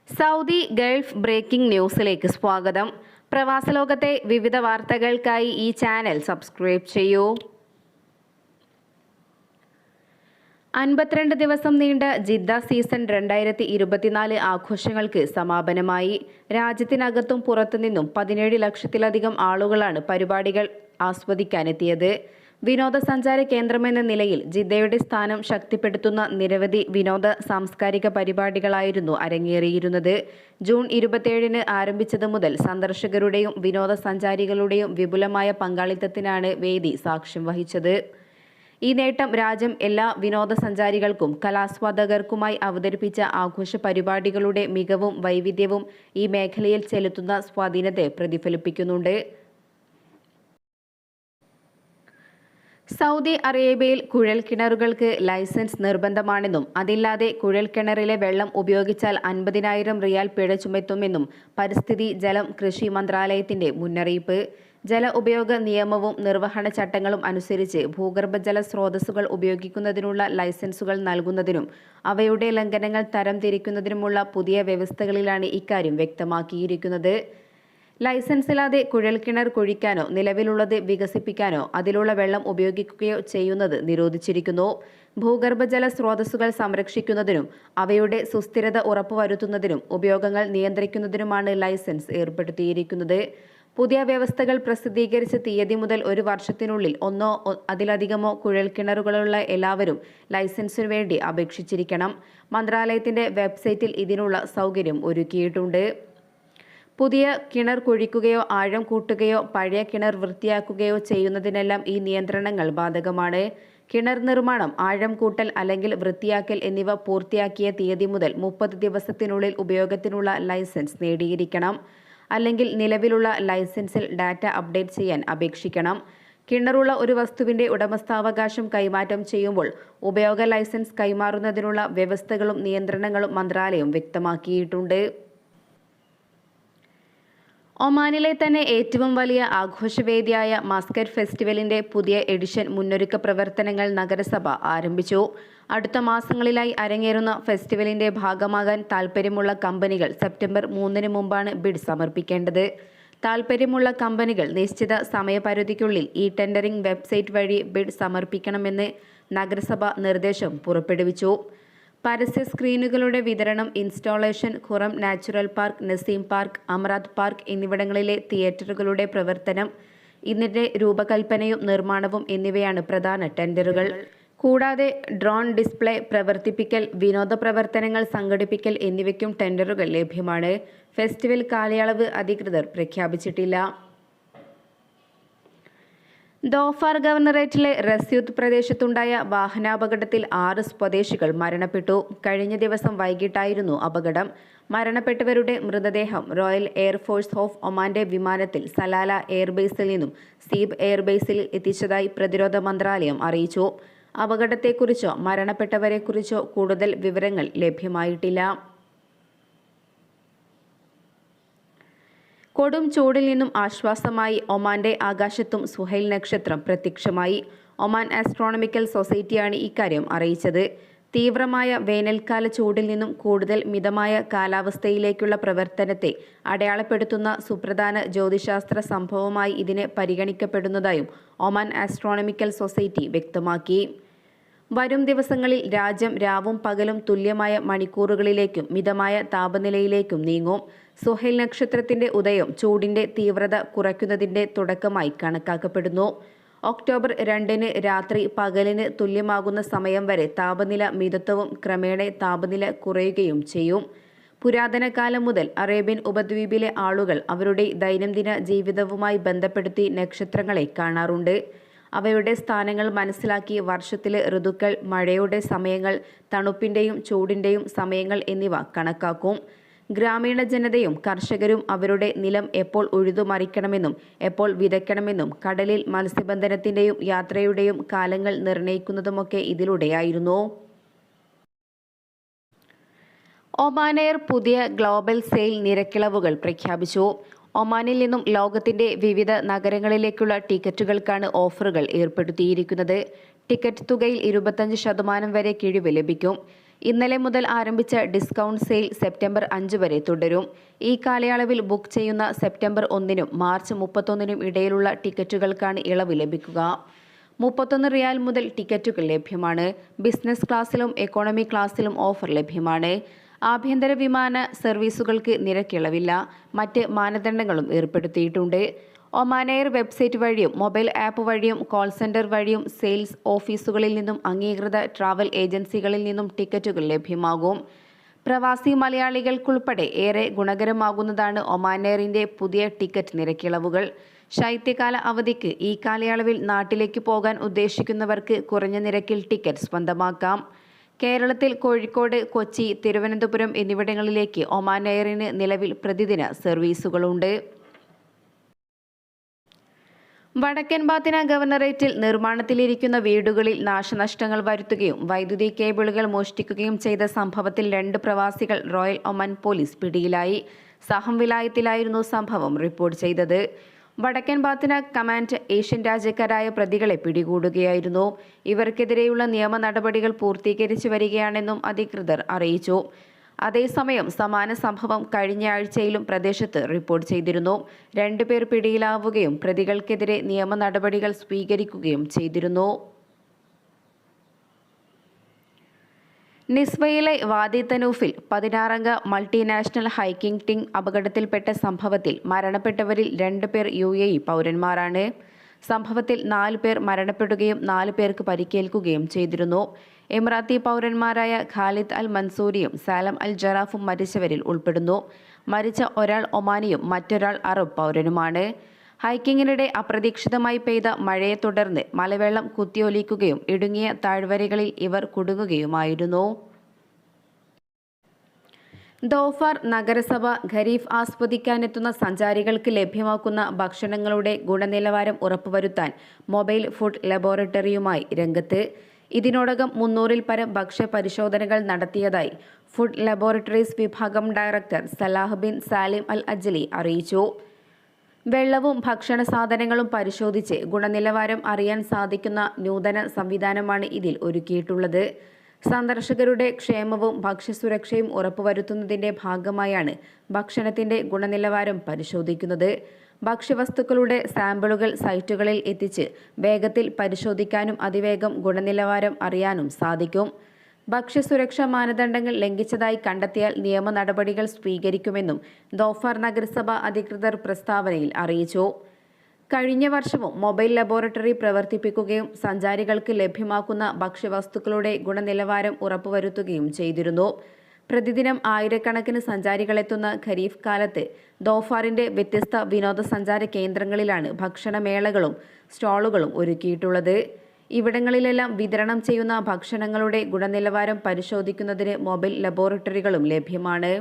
Saudi Gulf breaking ന്യൂസിലേക്ക് സ്വാഗതം. പ്രവാസലോകത്തെ വിവിധ വാർത്തകൾക്കായി ഈ ചാനൽ സബ്സ്ക്രൈബ് ചെയ്യൂ. 52 ദിവസം നീണ്ട ജിദ്ദ സീസൺ 2024 ആഘോഷങ്ങൾക്ക് സമാപനമായി. രാജ്യത്തിനകത്തും പുറത്തുനിന്നും 17 ലക്ഷത്തിലധികം ആളുകളാണ് പരിപാടികൾ ആസ്വദിക്കാനെത്തിയത്. വിനോദസഞ്ചാര കേന്ദ്രമെന്ന നിലയിൽ ജിദ്ദയുടെ സ്ഥാനം ശക്തിപ്പെടുത്തുന്ന നിരവധി വിനോദ സാംസ്കാരിക പരിപാടികളായിരുന്നു അരങ്ങേറിയിരുന്നത്. ജൂൺ 27 ആരംഭിച്ചത് മുതൽ സന്ദർശകരുടെയും വിനോദസഞ്ചാരികളുടെയും വിപുലമായ പങ്കാളിത്തത്തിനാണ് വേദി സാക്ഷ്യം വഹിച്ചത്. ഈ നേട്ടം രാജ്യം എല്ലാ വിനോദസഞ്ചാരികൾക്കും കലാസ്വാദകർക്കുമായി അവതരിപ്പിച്ച ആഘോഷ പരിപാടികളുടെ മികവും വൈവിധ്യവും ഈ മേഖലയിൽ ചെലുത്തുന്ന സ്വാധീനത്തെ പ്രതിഫലിപ്പിക്കുന്നുണ്ട്. സൗദി അറേബ്യയിൽ കുഴൽക്കിണറുകൾക്ക് ലൈസൻസ് നിർബന്ധമാണെന്നും അതില്ലാതെ കുഴൽക്കിണറിലെ വെള്ളം ഉപയോഗിച്ചാൽ 50,000 റിയാൽ പിഴ ചുമത്തുമെന്നും പരിസ്ഥിതി, ജലം, കൃഷി മന്ത്രാലയത്തിന്റെ മുന്നറിയിപ്പ്. ജല ഉപയോഗ നിയമവും നിർവഹണ ചട്ടങ്ങളും അനുസരിച്ച് ഭൂഗർഭജല സ്രോതസ്സുകൾ ഉപയോഗിക്കുന്നതിനുള്ള ലൈസൻസുകൾ നൽകുന്നതിനും അവയുടെ ലംഘനങ്ങൾ തരംതിരിക്കുന്നതിനുമുള്ള പുതിയ വ്യവസ്ഥകളിലാണ് ഇക്കാര്യം വ്യക്തമാക്കിയിരിക്കുന്നത്. ലൈസൻസില്ലാതെ കുഴൽക്കിണർ കുഴിക്കാനോ നിലവിലുള്ളത് വികസിപ്പിക്കാനോ അതിലുള്ള വെള്ളം ഉപയോഗിക്കുകയോ ചെയ്യുന്നത് നിരോധിച്ചിരിക്കുന്നു. ഭൂഗർഭജല സ്രോതസ്സുകൾ സംരക്ഷിക്കുന്നതിനും അവയുടെ സുസ്ഥിരത ഉറപ്പുവരുത്തുന്നതിനും ഉപയോഗങ്ങൾ നിയന്ത്രിക്കുന്നതിനുമാണ് ലൈസൻസ് ഏർപ്പെടുത്തിയിരിക്കുന്നത്. പുതിയ വ്യവസ്ഥകൾ പ്രസിദ്ധീകരിച്ച തീയതി മുതൽ 1 വർഷത്തിനുള്ളിൽ ഒന്നോ അതിലധികമോ കുഴൽക്കിണറുകളുള്ള എല്ലാവരും ലൈസൻസിനു വേണ്ടി അപേക്ഷിച്ചിരിക്കണം. മന്ത്രാലയത്തിന്റെ വെബ്സൈറ്റിൽ ഇതിനുള്ള സൗകര്യം ഒരുക്കിയിട്ടുണ്ട്. പുതിയ കിണർ കുഴിക്കുകയോ ആഴം കൂട്ടുകയോ പഴയ കിണർ വൃത്തിയാക്കുകയോ ചെയ്യുന്നതിനെല്ലാം ഈ നിയന്ത്രണങ്ങൾ ബാധകമാണ്. കിണർ നിർമ്മാണം, ആഴം കൂട്ടൽ അല്ലെങ്കിൽ വൃത്തിയാക്കൽ എന്നിവ പൂർത്തിയാക്കിയ തീയതി മുതൽ 30 ദിവസത്തിനുള്ളിൽ ഉപയോഗത്തിനുള്ള ലൈസൻസ് നേടിയിരിക്കണം. അല്ലെങ്കിൽ നിലവിലുള്ള ലൈസൻസിൽ ഡാറ്റ അപ്ഡേറ്റ് ചെയ്യാൻ അപേക്ഷിക്കണം. കിണറുള്ള ഒരു വസ്തുവിന്റെ ഉടമസ്ഥാവകാശം കൈമാറ്റം ചെയ്യുമ്പോൾ ഉപയോഗ ലൈസൻസ് കൈമാറുന്നതിനുള്ള വ്യവസ്ഥകളും നിയന്ത്രണങ്ങളും മന്ത്രാലയം വ്യക്തമാക്കിയിട്ടുണ്ട്. ഒമാനിലെ തന്നെ ഏറ്റവും വലിയ ആഘോഷവേദിയായ മസ്കറ്റ് ഫെസ്റ്റിവലിന്റെ പുതിയ എഡിഷൻ മുന്നൊരുക്ക പ്രവർത്തനങ്ങൾ നഗരസഭ ആരംഭിച്ചു. അടുത്ത മാസങ്ങളിലായി അരങ്ങേറുന്ന ഫെസ്റ്റിവലിന്റെ ഭാഗമാകാൻ താൽപ്പര്യമുള്ള കമ്പനികൾ സെപ്റ്റംബർ 3 മുമ്പാണ് ബിഡ് സമർപ്പിക്കേണ്ടത്. താൽപ്പര്യമുള്ള കമ്പനികൾ നിശ്ചിത സമയപരിധിക്കുള്ളിൽ ഈ ടെൻഡറിംഗ് വെബ്സൈറ്റ് വഴി ബിഡ് സമർപ്പിക്കണമെന്ന് നഗരസഭ നിർദ്ദേശം പുറപ്പെടുവിച്ചു. പരസ്യ സ്ക്രീനുകളുടെ വിതരണം, installation, Khuram natural park, Naseem park, Amarat park എന്നിവിടങ്ങളിലെ തിയേറ്ററുകളുടെ പ്രവർത്തനം, ഇതിന്റെ രൂപകൽപ്പനയും നിർമ്മാണവും എന്നിവയാണ് പ്രധാന ടെൻഡറുകൾ. കൂടാതെ ഡ്രോൺ ഡിസ്പ്ലേ പ്രവർത്തിപ്പിക്കൽ, വിനോദ പ്രവർത്തനങ്ങൾ സംഘടിപ്പിക്കൽ എന്നിവയ്ക്കും ടെൻഡറുകൾ ലഭ്യമാണ്. ഫെസ്റ്റിവൽ കാലയളവ് അധികൃതർ പ്രഖ്യാപിച്ചിട്ടില്ല. ദോഫാർ ഗവർണറേറ്റിലെ റസ്യൂത്ത് പ്രദേശത്തുണ്ടായ വാഹനാപകടത്തിൽ 6 സ്വദേശികൾ മരണപ്പെട്ടു. കഴിഞ്ഞ ദിവസം വൈകിട്ടായിരുന്നു അപകടം. മരണപ്പെട്ടവരുടെ മൃതദേഹം റോയൽ എയർഫോഴ്സ് ഓഫ് ഒമാന്റെ വിമാനത്തിൽ സലാല എയർബേസിൽ നിന്നും സീബ് എയർബേസിൽ എത്തിച്ചതായി പ്രതിരോധ മന്ത്രാലയം അറിയിച്ചു. അപകടത്തെക്കുറിച്ചോ മരണപ്പെട്ടവരെക്കുറിച്ചോ കൂടുതൽ വിവരങ്ങൾ ലഭ്യമായിട്ടില്ല. കൊടും ചൂടിൽ നിന്നും ആശ്വാസമായി ഒമാന്റെ ആകാശത്തും സുഹൈൽ നക്ഷത്രം പ്രത്യക്ഷമായി. ഒമാൻ ആസ്ട്രോണമിക്കൽ സൊസൈറ്റിയാണ് ഇക്കാര്യം അറിയിച്ചത്. തീവ്രമായ വേനൽക്കാല ചൂടിൽ നിന്നും കൂടുതൽ മിതമായ കാലാവസ്ഥയിലേക്കുള്ള പ്രവർത്തനത്തെ അടയാളപ്പെടുത്തുന്ന സുപ്രധാന ജ്യോതിശാസ്ത്ര സംഭവമായി ഇതിനെ പരിഗണിക്കപ്പെടുന്നതായും ഒമാൻ ആസ്ട്രോണമിക്കൽ സൊസൈറ്റി വ്യക്തമാക്കി. വരും ദിവസങ്ങളിൽ രാജ്യം രാവും പകലും തുല്യമായ മണിക്കൂറുകളിലേക്കും മിതമായ താപനിലയിലേക്കും നീങ്ങും. സുഹൈൽ നക്ഷത്രത്തിന്റെ ഉദയം ചൂടിന്റെ തീവ്രത കുറയ്ക്കുന്നതിന്റെ തുടക്കമായി കണക്കാക്കപ്പെടുന്നു. ഒക്ടോബർ 2 രാത്രി പകലിന് തുല്യമാകുന്ന സമയം വരെ താപനില മിതത്വവും ക്രമേണ താപനില കുറയുകയും ചെയ്യും. പുരാതന കാലം മുതൽ അറേബ്യൻ ഉപദ്വീപിലെ ആളുകൾ അവരുടെ ദൈനംദിന ജീവിതവുമായി ബന്ധപ്പെടുത്തി നക്ഷത്രങ്ങളെ കാണാറുണ്ട്. അവയുടെ സ്ഥാനങ്ങൾ മനസ്സിലാക്കി വർഷത്തിലെ ഋതുക്കൾ, മഴയുടെ സമയങ്ങൾ, തണുപ്പിന്റെയും ചൂടിന്റെയും സമയങ്ങൾ എന്നിവ കണക്കാക്കും. ഗ്രാമീണ ജനതയും കർഷകരും അവരുടെ നിലം എപ്പോൾ ഉഴുതുമറിക്കണമെന്നും എപ്പോൾ വിതയ്ക്കണമെന്നും കടലിൽ മത്സ്യബന്ധനത്തിന്റെയും യാത്രയുടെയും കാലങ്ങൾ നിർണ്ണയിക്കുന്നതുമൊക്കെ ഇതിലൂടെയായിരുന്നു. ഒമാൻ എയർ പുതിയ ഗ്ലോബൽ സെയിൽ നിരക്കിളവുകൾ പ്രഖ്യാപിച്ചു. ഒമാനിൽ നിന്നും ലോകത്തിന്റെ വിവിധ നഗരങ്ങളിലേക്കുള്ള ടിക്കറ്റുകൾക്കാണ് ഓഫറുകൾ ഏർപ്പെടുത്തിയിരിക്കുന്നത്. ടിക്കറ്റ് തുകയിൽ 25% വരെ കിഴിവ് ലഭിക്കും. ഇന്നലെ മുതൽ ആരംഭിച്ച ഡിസ്കൗണ്ട് സെയിൽ സെപ്റ്റംബർ 5 വരെ തുടരും. ഈ കാലയളവിൽ ബുക്ക് ചെയ്യുന്ന സെപ്റ്റംബർ 1-നും മാർച്ച് 31-നും ഇടയിലുള്ള ടിക്കറ്റുകൾക്കാണ് ഇളവ് ലഭിക്കുക. 31 റിയാൽ മുതൽ ടിക്കറ്റുകൾ ലഭ്യമാണ്. ബിസിനസ് ക്ലാസ്സിലും എക്കോണമി ക്ലാസ്സിലും ഓഫർ ലഭ്യമാണ്. ആഭ്യന്തര വിമാന സർവീസുകൾക്ക് നിരക്കിളവില്ല. മറ്റ് മാനദണ്ഡങ്ങളും ഏർപ്പെടുത്തിയിട്ടുണ്ട്. ഒമാൻ എയർ വെബ്സൈറ്റ് വഴിയും മൊബൈൽ ആപ്പ് വഴിയും കോൾ സെന്റർ വഴിയും സെയിൽസ് ഓഫീസുകളിൽ നിന്നും അംഗീകൃത ട്രാവൽ ഏജൻസികളിൽ നിന്നും ടിക്കറ്റുകൾ ലഭ്യമാകും. പ്രവാസി മലയാളികൾക്കുൾപ്പെടെ ഏറെ ഗുണകരമാകുന്നതാണ് ഒമാൻ എയറിന്റെ പുതിയ ടിക്കറ്റ് നിരക്കിളവുകൾ. ശൈത്യകാല അവധിക്ക് ഈ കാലയളവിൽ നാട്ടിലേക്ക് പോകാൻ ഉദ്ദേശിക്കുന്നവർക്ക് കുറഞ്ഞ നിരക്കിൽ ടിക്കറ്റ് സ്വന്തമാക്കാം. കേരളത്തിൽ കോഴിക്കോട്, കൊച്ചി, തിരുവനന്തപുരം എന്നിവിടങ്ങളിലേക്ക് ഒമാൻ എയറിന് നിലവിൽ പ്രതിദിന സർവീസുകളുണ്ട്. വടക്കൻ ബാത്തിന ഗവർണറേറ്റിൽ നിർമ്മാണത്തിലിരിക്കുന്ന വീടുകളിൽ നാശനഷ്ടങ്ങൾ വരുത്തുകയും വൈദ്യുതി കേബിളുകൾ മോഷ്ടിക്കുകയും ചെയ്ത സംഭവത്തിൽ 2 പ്രവാസികൾ റോയൽ ഒമാൻ പോലീസ് പിടിയിലായി. സഹം വിലായത്തിലായിരുന്നു സംഭവം റിപ്പോർട്ട് ചെയ്തത്. വടക്കൻ ബാത്തിന കമാൻഡ് ഏഷ്യൻ രാജ്യക്കാരായ പ്രതികളെ പിടികൂടുകയായിരുന്നു. ഇവർക്കെതിരെയുള്ള നിയമ നടപടികൾ പൂർത്തീകരിച്ചു വരികയാണെന്നും അധികൃതർ അറിയിച്ചു. അതേസമയം സമാന സംഭവം കഴിഞ്ഞ ആഴ്ചയിലും പ്രദേശത്ത് റിപ്പോർട്ട് ചെയ്തിരുന്നു. 2 പേർ പിടിയിലാവുകയും പ്രതികൾക്കെതിരെ നിയമ നടപടികൾ സ്വീകരിക്കുകയും ചെയ്തിരുന്നു. നിസ്വയിലെ വാദി തനൂഫിൽ 16-അംഗ മൾട്ടിനാഷണൽ ഹൈക്കിംഗ് ടീം അപകടത്തിൽപ്പെട്ട സംഭവത്തിൽ മരണപ്പെട്ടവരിൽ 2 പേർ UAE പൗരന്മാരാണ്. സംഭവത്തിൽ 4 പേർ മരണപ്പെടുകയും 4 പേർക്ക് പരിക്കേൽക്കുകയും ചെയ്തിരുന്നു. എമിറാത്തി പൗരന്മാരായ ഖാലിദ് അൽ മൻസൂരിയും സാലം അൽ ജറാഫും മരിച്ചവരിൽ ഉൾപ്പെടുന്നു. മരിച്ച ഒരാൾ ഒമാനിയും മറ്റൊരാൾ അറബ് പൗരനുമാണ്. ഹൈക്കിങ്ങിനിടെ അപ്രതീക്ഷിതമായി പെയ്ത മഴയെ തുടർന്ന് മലവെള്ളം കുത്തിയൊലിക്കുകയും ഇടുങ്ങിയ താഴ്വരകളിൽ ഇവർ കുടുങ്ങുകയുമായിരുന്നു. ദോഫാർ നഗരസഭ ഖരീഫ് ആസ്വദിക്കാനെത്തുന്ന സഞ്ചാരികൾക്ക് ലഭ്യമാക്കുന്ന ഭക്ഷണങ്ങളുടെ ഗുണനിലവാരം ഉറപ്പുവരുത്താൻ മൊബൈൽ ഫുഡ് ലബോറട്ടറിയുമായി രംഗത്ത്. ഇതിനോടകം 300-ൽ പരം ഭക്ഷ്യ പരിശോധനകൾ നടത്തിയതായി ഫുഡ് ലബോറട്ടറീസ് വിഭാഗം ഡയറക്ടർ സലാഹ് ബിൻ സാലിം അൽ അജ്ലി അറിയിച്ചു. വെള്ളവും ഭക്ഷണ സാധനങ്ങളും പരിശോധിച്ച് ഗുണനിലവാരം അറിയാൻ സാധിക്കുന്ന നൂതന സംവിധാനമാണ് ഇതിൽ ഒരുക്കിയിട്ടുള്ളത്. സന്ദർശകരുടെ ക്ഷേമവും ഭക്ഷ്യസുരക്ഷയും ഉറപ്പുവരുത്തുന്നതിന്റെ ഭാഗമായാണ് ഭക്ഷണത്തിന്റെ ഗുണനിലവാരം പരിശോധിക്കുന്നത്. ഭക്ഷ്യവസ്തുക്കളുടെ സാമ്പിളുകൾ സൈറ്റുകളിൽ എത്തിച്ച് വേഗത്തിൽ പരിശോധിക്കാനും അതിവേഗം ഗുണനിലവാരം അറിയാനും സാധിക്കും. ഭക്ഷ്യസുരക്ഷാ മാനദണ്ഡങ്ങൾ ലംഘിച്ചതായി കണ്ടെത്തിയാൽ നിയമ നടപടികൾ സ്വീകരിക്കുമെന്നും ദോഫാർ നഗരസഭ അധികൃതർ പ്രസ്താവനയിൽ അറിയിച്ചു. കഴിഞ്ഞ വർഷവും മൊബൈൽ ലബോറട്ടറി പ്രവർത്തിപ്പിക്കുകയും സഞ്ചാരികൾക്ക് ലഭ്യമാക്കുന്ന ഭക്ഷ്യവസ്തുക്കളുടെ ഗുണനിലവാരം ഉറപ്പുവരുത്തുകയും ചെയ്തിരുന്നു. പ്രതിദിനം ആയിരക്കണക്കിന് സഞ്ചാരികളെത്തുന്ന ഖരീഫ് കാലത്ത് ദോഫാറിന്റെ വ്യത്യസ്ത വിനോദസഞ്ചാര കേന്ദ്രങ്ങളിലാണ് ഭക്ഷണമേളകളും സ്റ്റാളുകളും ഒരുക്കിയിട്ടുള്ളത്. ഇവിടങ്ങളിലെല്ലാം വിതരണം ചെയ്യുന്ന ഭക്ഷണങ്ങളുടെ ഗുണനിലവാരം പരിശോധിക്കുന്നതിന് മൊബൈൽ ലബോറട്ടറികളും ലഭ്യമാണ്.